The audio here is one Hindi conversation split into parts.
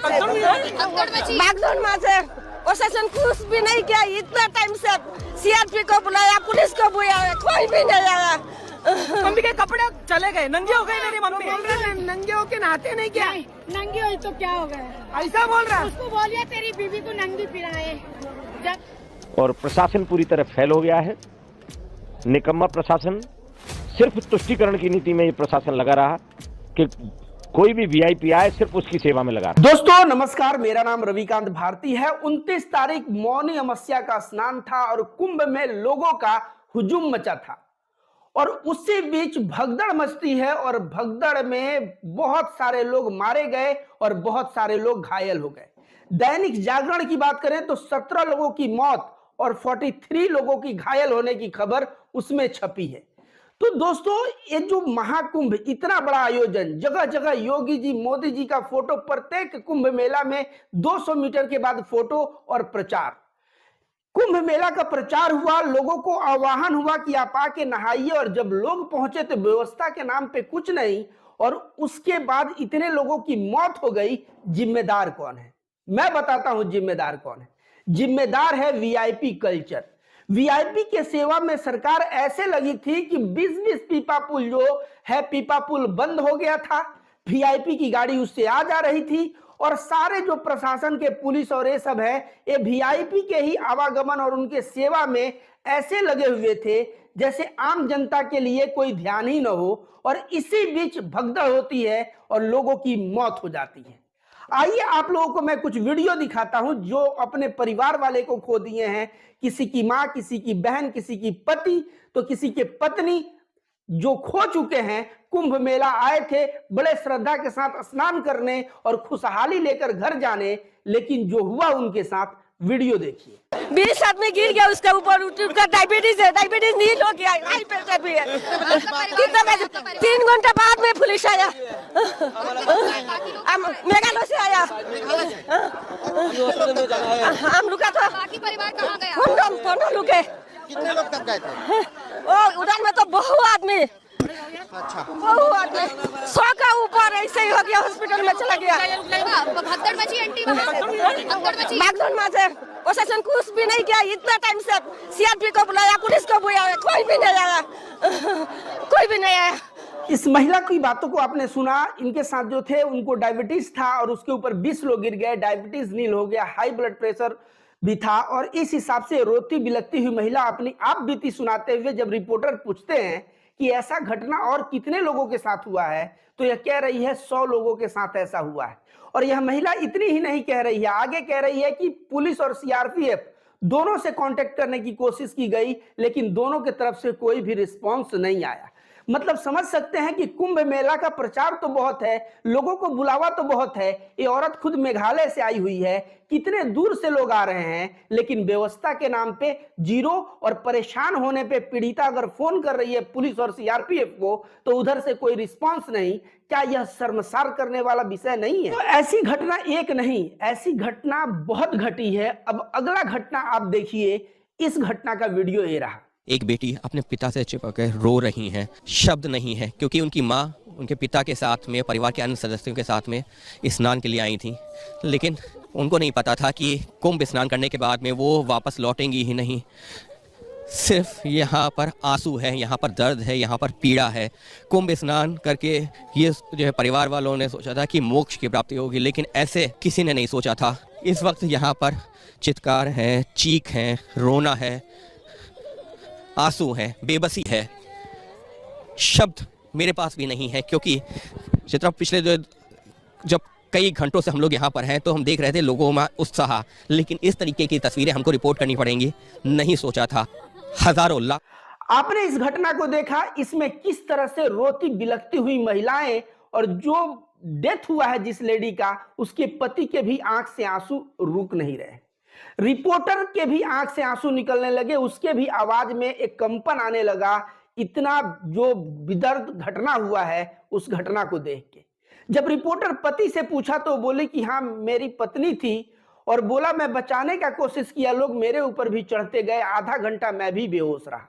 भागदौड़ में से प्रशासन कुछ भी नहीं किया। इतना टाइम से सीआरपी को बुलाया, पुलिस को बुलाया, कोई भी नहीं आया। मम्मी के कपड़े चले गए, नंगे हो गए मेरी मम्मी। बोल रहे नंगे होके नहाते नहीं क्या? नंगी हुई तो क्या हो गया? ऐसा बोल रहा। उसको बोलिए तेरी बीवी को नंगी फिराए। और प्रशासन पूरी तरह फेल हो गया है। निकम्मा प्रशासन, सिर्फ तुष्टीकरण की नीति में ये प्रशासन लगा रहा कि कोई भी वीआईपी आए सिर्फ उसकी सेवा में लगा रहा। दोस्तों नमस्कार, मेरा नाम रविकांत भारती है। 29 तारीख मौनी अमावस्या का स्नान था और कुंभ में लोगों का हुजूम मचा था और उसी बीच भगदड़ मचती है और भगदड़ में बहुत सारे लोग मारे गए और बहुत सारे लोग घायल हो गए। दैनिक जागरण की बात करें तो 17 लोगों की मौत और 43 लोगों की घायल होने की खबर उसमें छपी है। तो दोस्तों ये जो महाकुंभ, इतना बड़ा आयोजन, जगह जगह योगी जी, मोदी जी का फोटो, प्रत्येक कुंभ मेला में 200 मीटर के बाद फोटो और प्रचार। कुंभ मेला का प्रचार हुआ, लोगों को आह्वान हुआ कि आप आके नहाइए, और जब लोग पहुंचे तो व्यवस्था के नाम पे कुछ नहीं, और उसके बाद इतने लोगों की मौत हो गई। जिम्मेदार कौन है? मैं बताता हूं जिम्मेदार कौन है। जिम्मेदार है वीआईपी कल्चर। वीआईपी के सेवा में सरकार ऐसे लगी थी कि 20-20 पीपा पुल जो है, पीपा पुल बंद हो गया था, वीआईपी की गाड़ी उससे आ जा रही थी, और सारे जो प्रशासन के पुलिस और ये सब है, ये वीआईपी के ही आवागमन और उनके सेवा में ऐसे लगे हुए थे जैसे आम जनता के लिए कोई ध्यान ही न हो। और इसी बीच भगदड़ होती है और लोगों की मौत हो जाती है। आइए आप लोगों को मैं कुछ वीडियो दिखाता हूं जो अपने परिवार वाले को खो दिए हैं। किसी की मां, किसी की बहन, किसी की पति, तो किसी के पत्नी जो खो चुके हैं। कुंभ मेला आए थे बड़े श्रद्धा के साथ स्नान करने और खुशहाली लेकर घर जाने, लेकिन जो हुआ उनके साथ, वीडियो देखिए। 20 आदमी गिर गया उसके ऊपर, उनका डायबिटीज है, डायबिटीज नील हो गया, हाई प्रेशर भी है। कितना बजे? 3 घंटा बाद में पुलिस आया, मेघालय से आया। हम रुका था। बाकी परिवार कहाँ गया? फोन रुके। कितने लोग तब गए थे? ओ उधर में तो बहुत आदमी, अच्छा, बहुत आदमी 100 का ऊपर ऐसे ही हो गया, हॉस्पिटल में चला गया। भगदड़ मची आंटी, भगदड़ मची। भागदौड़ में से प्रशासन कुछ भी नहीं किया। इतना टाइम से सीआरपी को बुलाया, पुलिस को बुलाया, कोई भी नहीं आया। कोई भी नहीं आया। इस महिला की बातों को आपने सुना। इनके साथ जो थे उनको डायबिटीज था और उसके ऊपर 20 लोग गिर गए, डायबिटीज नील हो गया, हाई ब्लड प्रेशर भी था। और इस हिसाब से रोती बिलखती हुई महिला अपनी आप बीती सुनाते हुए जब रिपोर्टर पूछते हैं कि ऐसा घटना और कितने लोगों के साथ हुआ है, तो यह कह रही है 100 लोगों के साथ ऐसा हुआ है। और यह महिला इतनी ही नहीं कह रही है, आगे कह रही है कि पुलिस और सीआरपीएफ दोनों से कांटेक्ट करने की कोशिश की गई, लेकिन दोनों की तरफ से कोई भी रिस्पांस नहीं आया। मतलब समझ सकते हैं कि कुंभ मेला का प्रचार तो बहुत है, लोगों को बुलावा तो बहुत है। ये औरत खुद मेघालय से आई हुई है, कितने दूर से लोग आ रहे हैं, लेकिन व्यवस्था के नाम पे जीरो। और परेशान होने पे पीड़िता अगर फोन कर रही है पुलिस और सीआरपीएफ को, तो उधर से कोई रिस्पांस नहीं। क्या यह शर्मसार करने वाला विषय नहीं है? तो ऐसी घटना एक नहीं, ऐसी घटना बहुत घटी है। अब अगला घटना आप देखिए। इस घटना का वीडियो ये रहा। एक बेटी अपने पिता से चिपक कर रो रही हैं, शब्द नहीं है, क्योंकि उनकी माँ उनके पिता के साथ में, परिवार के अन्य सदस्यों के साथ में स्नान के लिए आई थी, लेकिन उनको नहीं पता था कि कुंभ स्नान करने के बाद में वो वापस लौटेंगी ही नहीं। सिर्फ यहाँ पर आंसू है, यहाँ पर दर्द है, यहाँ पर पीड़ा है। कुंभ स्नान करके ये जो है परिवार वालों ने सोचा था कि मोक्ष की प्राप्ति होगी, लेकिन ऐसे किसी ने नहीं सोचा था। इस वक्त यहाँ पर चित्कार है, चीख है, रोना है, आंसू है, बेबसी है। शब्द मेरे पास भी नहीं है, क्योंकि चित्रा पिछले जब कई घंटों से हम लोग यहाँ पर हैं तो हम देख रहे थे लोगों में उत्साह, लेकिन इस तरीके की तस्वीरें हमको रिपोर्ट करनी पड़ेंगी, नहीं सोचा था। हजारों लाख आपने इस घटना को देखा, इसमें किस तरह से रोती बिलखती हुई महिलाएं, और जो डेथ हुआ है जिस लेडी का, उसके पति के भी आंख से आंसू रुक नहीं रहे। रिपोर्टर के भी आंख से आंसू निकलने लगे, उसके भी आवाज में एक कंपन आने लगा। इतना जो विदर्द घटना हुआ है उस घटना को देख के। जब रिपोर्टर पति से पूछा तो बोले कि हाँ मेरी पत्नी थी, और बोला मैं बचाने का कोशिश किया, लोग मेरे ऊपर भी चढ़ते गए, आधा घंटा मैं भी बेहोश रहा।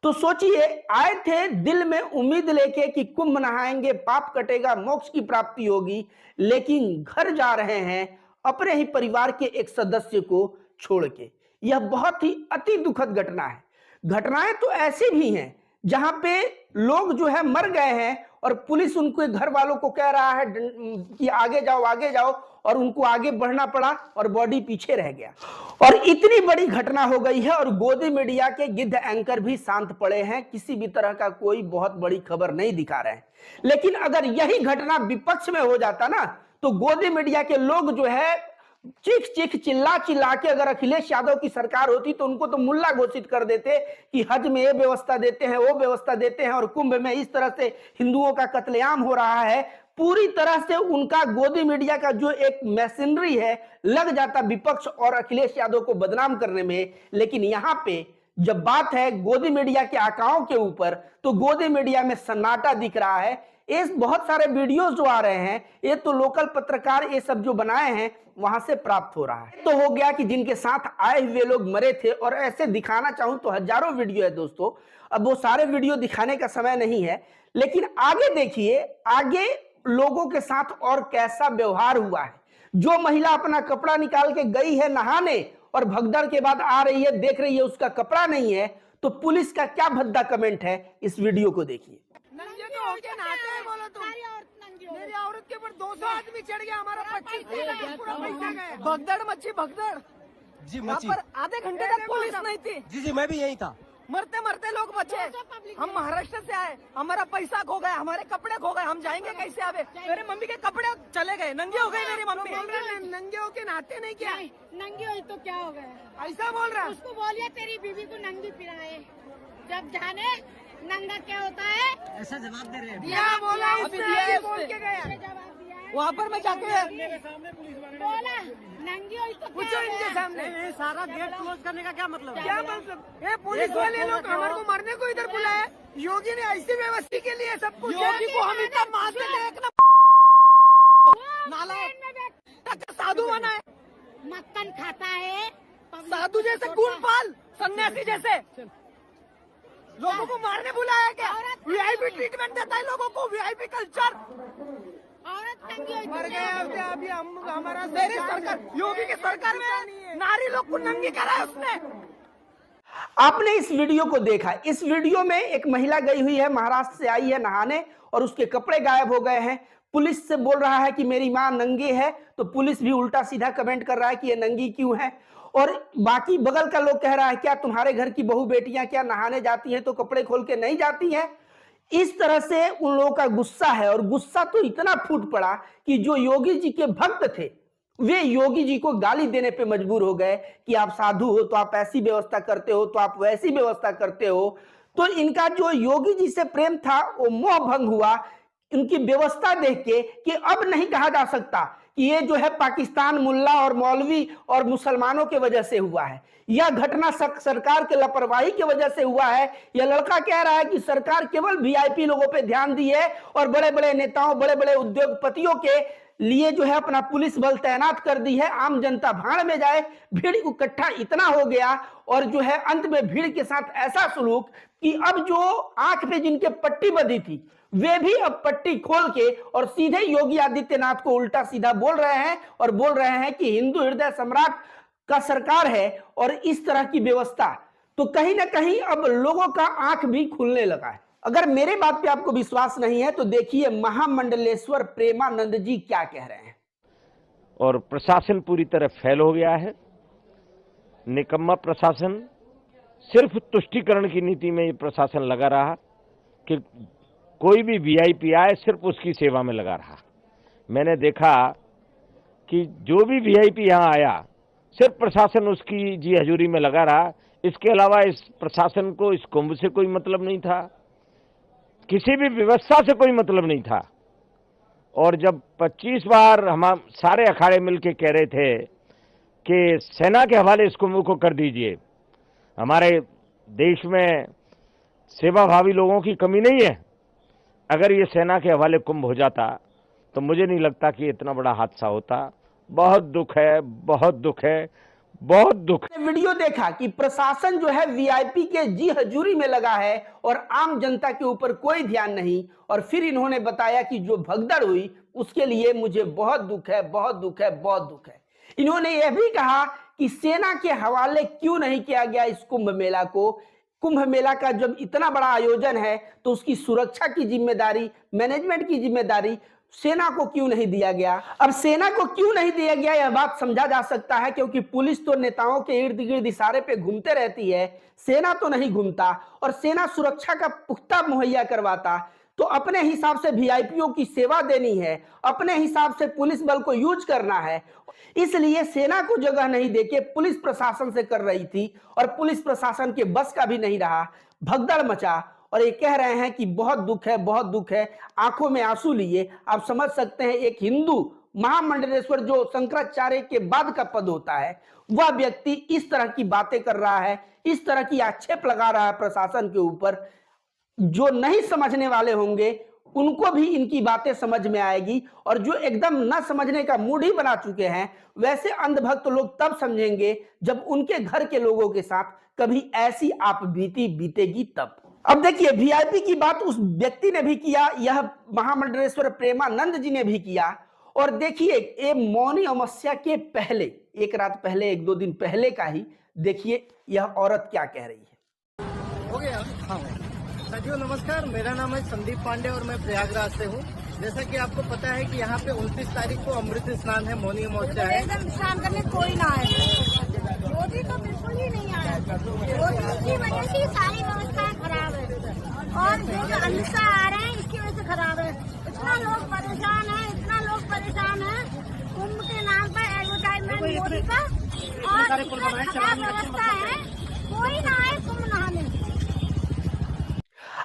तो सोचिए, आए थे दिल में उम्मीद लेके कि कुंभ नहाएंगे, पाप कटेगा, मोक्ष की प्राप्ति होगी, लेकिन घर जा रहे हैं अपने ही परिवार के एक सदस्य को छोड़ के। यह बहुत ही अति दुखद घटना है। घटनाएं तो ऐसी भी हैं जहां पे लोग जो है मर गए हैं और पुलिस उनके घर वालों को कह रहा है कि आगे जाओ, और उनको आगे बढ़ना पड़ा और बॉडी पीछे रह गया। और इतनी बड़ी घटना हो गई है और गोदी मीडिया के गिद्ध एंकर भी शांत पड़े हैं, किसी भी तरह का कोई बहुत बड़ी खबर नहीं दिखा रहे हैं। लेकिन अगर यही घटना विपक्ष में हो जाता ना, तो गोदी मीडिया के लोग जो है चीख चिल्ला के अगर अखिलेश यादव की सरकार होती तो उनको तो मुल्ला घोषित कर देते कि हज में ये व्यवस्था देते हैं, वो व्यवस्था देते हैं, और कुंभ में इस तरह से हिंदुओं का कत्लेआम हो रहा है। पूरी तरह से उनका गोदी मीडिया का जो एक मशीनरी है लग जाता विपक्ष और अखिलेश यादव को बदनाम करने में। लेकिन यहाँ पे जब बात है गोदी मीडिया के आकाओं के ऊपर, तो गोदी मीडिया में सन्नाटा दिख रहा है। ये बहुत सारे वीडियोस जो आ रहे हैं, ये तो लोकल पत्रकार ये सब जो बनाए हैं वहां से प्राप्त हो रहा है। तो हो गया कि जिनके साथ आए हुए लोग मरे थे, और ऐसे दिखाना चाहूं तो हजारों वीडियो है दोस्तों। अब वो सारे वीडियो दिखाने का समय नहीं है, लेकिन आगे देखिए, आगे लोगों के साथ और कैसा व्यवहार हुआ है। जो महिला अपना कपड़ा निकाल के गई है नहाने और भगदड़ के बाद आ रही है, देख रही है उसका कपड़ा नहीं है, तो पुलिस का क्या भद्दा कमेंट है, इस वीडियो को देखिए। नंगे तो होके नहाते हैं बोलो तुम। मेरी औरत के ऊपर 200 आदमी चढ़ गया, हमारा 25 पूरा पैसा गया। भगदड़ मच्छी भगदड़ जी यहाँ पर आधे घंटे तक पुलिस नहीं थी। जी मैं भी यही था। मरते मरते लोग बचे। हम महाराष्ट्र से आए, हमारा पैसा खो गया, हमारे कपड़े खो गए, हम जाएंगे कैसे आवे? मेरे मम्मी के कपड़े चले गए, नंगे हो गए मेरी मम्मी। नंगे होके नहाते नहीं क्या? नंगी हुई तो क्या हो गया? ऐसा बोल रहा है। उसको बोलिए तेरी बीवी को नंगी पिराए, जब जाने नंगा क्या होता है। ऐसा जवाब दे रहे हैं। क्या बोला इसने? बोल के गया जवाब दिया है। वहाँ पर मैं जाके बोला नंगी हुई तो पूछो क्या इनके है? सामने। सारा गेट क्लोज करने का क्या मतलब है? क्या मतलब? ये पुलिस वाले लोग हमारे को मारने को इधर बुलाए। योगी ने ऐसी व्यवस्था के लिए सब कुछ। योगी को हम इतना मारते थे, एक नाला साधु बना है, मक्खन खाता है, साधु जैसे गुणपाल, सन्यासी जैसे लोगों को मारने बुलाया क्या? वीआईपी ट्रीटमेंट देता है लोगों को, वीआईपी कल्चर। औरत नंगी हुई मर तो गए क्या अभी अभी हम हमारा मेरी सरकार, योगी की सरकार में नारी लोग को नंगी करा है उसने। आपने इस वीडियो को देखा। इस वीडियो में एक महिला गई हुई है, महाराष्ट्र से आई है नहाने, और उसके कपड़े गायब हो गए हैं। पुलिस से बोल रहा है कि मेरी मां नंगी है, तो पुलिस भी उल्टा सीधा कमेंट कर रहा है कि ये नंगी क्यों है। और बाकी बगल का लोग कह रहा है क्या तुम्हारे घर की बहू बेटियां क्या नहाने जाती हैं तो कपड़े खोल के नहीं जाती हैं? इस तरह से उन लोगों का गुस्सा है, और गुस्सा तो इतना फूट पड़ा कि जो योगी जी के भक्त थे वे योगी जी को गाली देने पे मजबूर हो गए कि आप साधु हो तो आप ऐसी व्यवस्था करते हो, तो आप वैसी व्यवस्था करते हो। तो इनका जो योगी जी से प्रेम था वो मोह भंग हुआ इनकी व्यवस्था देख के, कि अब नहीं कहा जा सकता कि ये जो है पाकिस्तान मुल्ला और मौलवी और मुसलमानों के वजह से हुआ है। यह घटना सरकार के लापरवाही की वजह से हुआ है। यह लड़का कह रहा है कि सरकार केवल वीआईपी लोगों पे ध्यान दी है और बड़े बड़े नेताओं, बड़े बड़े उद्योगपतियों के लिए जो है अपना पुलिस बल तैनात कर दी है। आम जनता भाड़ में जाए, भीड़ इकट्ठा इतना हो गया, और जो है अंत में भीड़ के साथ ऐसा सलूक कि अब जो आंख पे जिनके पट्टी बंधी थी वे भी अब पट्टी खोल के और सीधे योगी आदित्यनाथ को उल्टा सीधा बोल रहे हैं, और बोल रहे हैं कि हिंदू हृदय सम्राट का सरकार है और इस तरह की व्यवस्था। तो कहीं ना कहीं अब लोगों का आंख भी खुलने लगा है। अगर मेरे बात पे आपको विश्वास नहीं है तो देखिए महामंडलेश्वर प्रेमानंद जी क्या कह रहे हैं। और प्रशासन पूरी तरह फेल हो गया है। निकम्मा प्रशासन, सिर्फ तुष्टीकरण की नीति में ये प्रशासन लगा रहा कि कोई भी वीआईपी आए सिर्फ उसकी सेवा में लगा रहा। मैंने देखा कि जो भी वीआईपी यहाँ आया सिर्फ प्रशासन उसकी जी हजूरी में लगा रहा। इसके अलावा इस प्रशासन को इस कुंभ से कोई मतलब नहीं था, किसी भी व्यवस्था से कोई मतलब नहीं था। और जब 25 बार हम सारे अखाड़े मिलके कह रहे थे कि सेना के हवाले इस कुंभ को कर दीजिए, हमारे देश में सेवाभावी लोगों की कमी नहीं है, अगर ये सेना के हवाले कुंभ हो जाता तो मुझे नहीं लगता कि इतना बड़ा हादसा होता। बहुत दुख है, बहुत दुख है। बहुत दुख। वीडियो देखा कि प्रशासन जो है वीआईपी के जी हजूरी में लगा है और आम जनता के ऊपर कोई ध्यान नहीं। और फिर इन्होंने बताया कि जो भगदड़ हुई उसके लिए मुझे बहुत दुख है, बहुत दुख है, बहुत दुख है। इन्होंने यह भी कहा कि सेना के हवाले क्यों नहीं किया गया इस कुंभ मेला को। कुंभ मेला का जब इतना बड़ा आयोजन है तो उसकी सुरक्षा की जिम्मेदारी, मैनेजमेंट की जिम्मेदारी सेना को क्यों नहीं दिया गया। अब सेना को क्यों नहीं दिया गया यह बात समझा जा सकता है, क्योंकि पुलिस तो नेताओं के इर्द गिर्द इशारे पे घूमते रहती है, सेना तो नहीं घूमता। और सेना सुरक्षा का पुख्ता मुहैया करवाता तो अपने हिसाब से वीआईपीओ की सेवा देनी है, अपने हिसाब से पुलिस बल को यूज करना है। इसलिए सेना को जगह नहीं देके पुलिस प्रशासन से कर रही थी और पुलिस प्रशासन के बस का भी नहीं रहा, भगदड़ मचा। और ये कह रहे हैं कि बहुत दुख है, बहुत दुख है, आंखों में आंसू लिए। आप समझ सकते हैं एक हिंदू महामंडलेश्वर जो शंकराचार्य के बाद का पद होता है, वह व्यक्ति इस तरह की बातें कर रहा है, इस तरह की आक्षेप लगा रहा है प्रशासन के ऊपर। जो नहीं समझने वाले होंगे उनको भी इनकी बातें समझ में आएगी, और जो एकदम न समझने का मूड ही बना चुके हैं वैसे अंधभक्त लोग तब समझेंगे जब उनके घर के लोगों के साथ कभी ऐसी आप बीती बीतेगी तब। अब देखिए वीआईपी की बात उस व्यक्ति ने भी किया, यह महामंडलेश्वर प्रेमानंद जी ने भी किया। और देखिए ये मौनी अमावस्या के पहले, एक रात पहले, एक दो दिन पहले का ही देखिए यह औरत क्या कह रही है। हो गया। हाँ साथियों नमस्कार, मेरा नाम है संदीप पांडे और मैं प्रयागराज से हूँ। जैसा कि आपको पता है कि यहाँ पे 29 तारीख को अमृत स्नान है, मौनी अमावस्या है। स्नान करने कोई ना आए, मोदी तो बिल्कुल ही नहीं आया। मोदी की वजह से सारी व्यवस्थाएं खराब है और जो अमित शाह आ रहे हैं इसकी वजह से खराब है। इतना लोग परेशान है, इतना लोग परेशान है कुंभ के नाम पर एडवर्टाइजमेंट मोदी का, और इतना खराब व्यवस्था है, कोई ना आए कुंभ नहाने।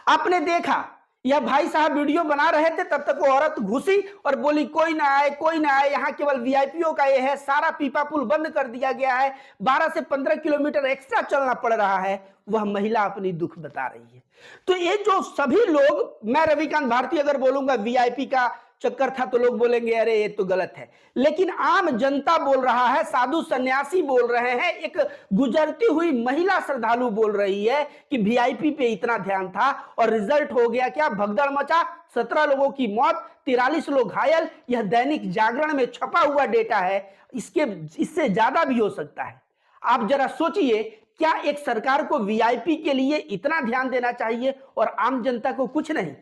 आपने देखा यह भाई साहब वीडियो बना रहे थे, तब तक वो औरत घुसी और बोली कोई ना आए, कोई ना आए, यहाँ केवल वीआईपीओ का ये है, सारा पीपा पुल बंद कर दिया गया है, 12 से 15 किलोमीटर एक्स्ट्रा चलना पड़ रहा है। वह महिला अपनी दुख बता रही है। तो ये जो सभी लोग, मैं रविकांत भारती अगर बोलूंगा वीआईपी का चक्कर था तो लोग बोलेंगे अरे ये तो गलत है, लेकिन आम जनता बोल रहा है, साधु सन्यासी बोल रहे हैं, एक गुजरती हुई महिला श्रद्धालु बोल रही है कि वीआईपी पे इतना ध्यान था और रिजल्ट हो गया क्या, भगदड़ मचा, 17 लोगों की मौत, 43 लोग घायल। यह दैनिक जागरण में छपा हुआ डेटा है, इससे ज्यादा भी हो सकता है। आप जरा सोचिए, क्या एक सरकार को वीआईपी के लिए इतना ध्यान देना चाहिए और आम जनता को कुछ नहीं?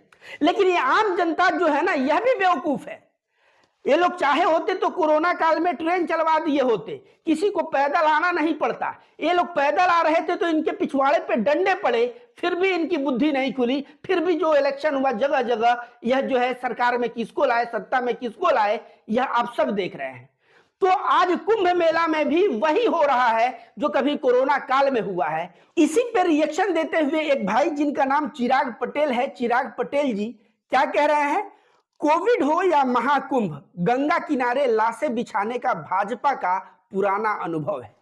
लेकिन ये आम जनता जो है ना, यह भी बेवकूफ है। ये लोग चाहे होते तो कोरोना काल में ट्रेन चलवा दिए होते, किसी को पैदल आना नहीं पड़ता। ये लोग पैदल आ रहे थे तो इनके पिछवाड़े पे डंडे पड़े, फिर भी इनकी बुद्धि नहीं खुली, फिर भी जो इलेक्शन हुआ जगह जगह, यह जो है सरकार में किसको लाए, सत्ता में किसको लाए, यह आप सब देख रहे हैं। तो आज कुंभ मेला में भी वही हो रहा है जो कभी कोरोना काल में हुआ है। इसी पे रिएक्शन देते हुए एक भाई जिनका नाम चिराग पटेल है, चिराग पटेल जी क्या कह रहे हैं, कोविड हो या महाकुंभ, गंगा किनारे लाशें बिछाने का भाजपा का पुराना अनुभव है।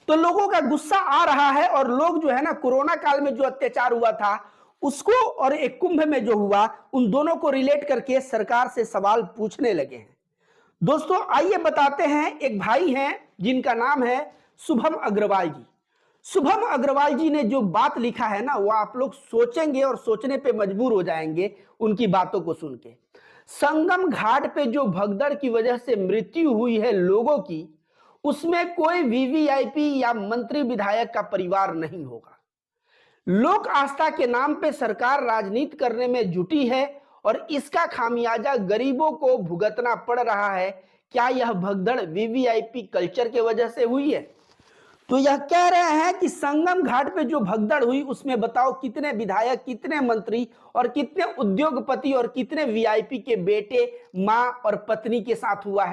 तो लोगों का गुस्सा आ रहा है और लोग जो है ना, कोरोना काल में जो अत्याचार हुआ था उसको और एक कुंभ में जो हुआ, उन दोनों को रिलेट करके सरकार से सवाल पूछने लगे हैं। दोस्तों आइए बताते हैं, एक भाई हैं जिनका नाम है शुभम अग्रवाल जी। शुभम अग्रवाल जी ने जो बात लिखा है ना, वो आप लोग सोचेंगे और सोचने पे मजबूर हो जाएंगे उनकी बातों को सुन के। संगम घाट पे जो भगदड़ की वजह से मृत्यु हुई है लोगों की, उसमें कोई वीवीआईपी या मंत्री विधायक का परिवार नहीं होगा। लोक आस्था के नाम पे सरकार राजनीति करने में जुटी है और इसका खामियाजा गरीबों को भुगतना पड़ रहा है। क्या यह भगदड़ वीवीआईपी कल्चर के वजह से हुई है? तो यह कह रहे हैं कि संगम घाट पे जो भगदड़ हुई उसमें बताओ कितने विधायक, कितने मंत्री और कितने उद्योगपति और कितने वीआईपी के बेटे, मां और पत्नी के साथ हुआ है।